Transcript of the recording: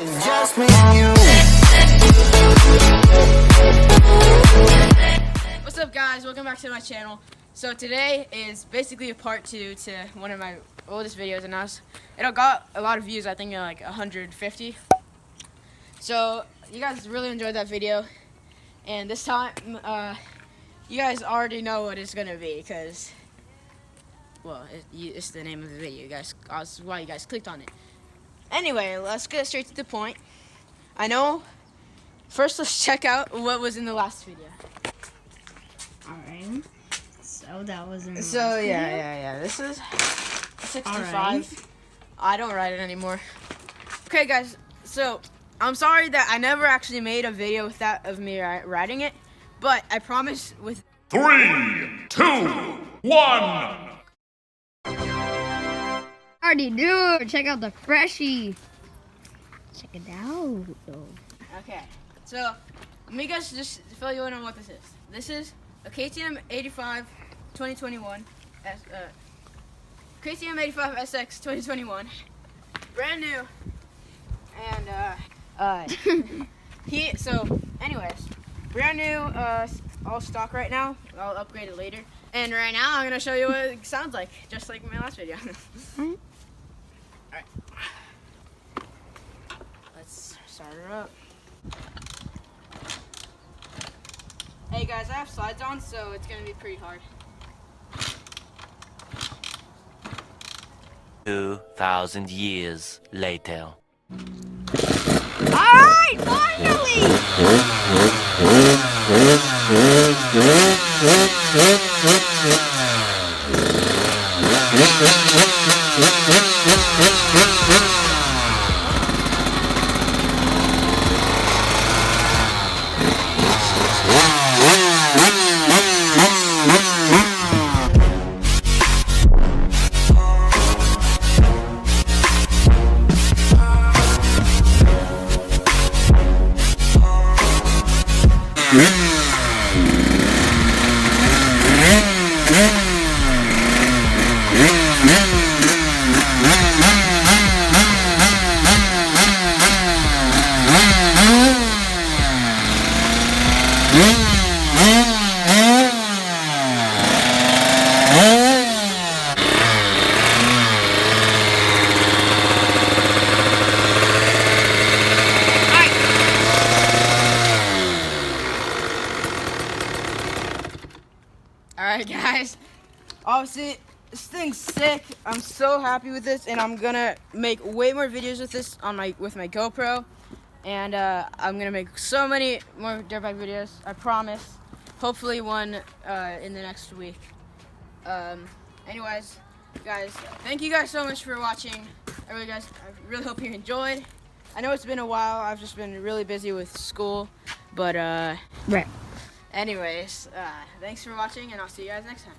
It's just me and you. What's up, guys? Welcome back to my channel. So today is basically a part 2 to one of my oldest videos, and it got a lot of views. I think like 150. So you guys really enjoyed that video, and this time you guys already know what it's gonna be because, well, it's the name of the video. You guys, that's why you guys clicked on it. Anyway, let's get straight to the point. I know. First, let's check out what was in the last video. Alright. So that was in the So last video? yeah. This is 65. Alright. I don't write it anymore. Okay, guys. So I'm sorry that I never actually made a video with that of me writing it, but I promise with 3, 2, 1. Already do. Check out the freshie. Check it out. okay. So let me guys just fill you in on what this is. This is a KTM 85 2021. KTM 85 SX 2021. Brand new. And so anyways, brand new, all stock right now. I'll upgrade it later. And right now I'm gonna show you what it sounds like, just like my last video. Alright. Let's start her up. Hey guys, I have slides on, so it's gonna be pretty hard. 2,000 years later. Alright, finally! Alright guys, obviously this thing's sick. I'm so happy with this, and I'm gonna make way more videos with this on with my GoPro, and I'm gonna make so many more dirt bike videos, I promise. Hopefully one in the next week. Anyways, guys, thank you guys so much for watching. I really hope you enjoyed. I know it's been a while. I've just been really busy with school, but Right. anyways, thanks for watching, and I'll see you guys next time.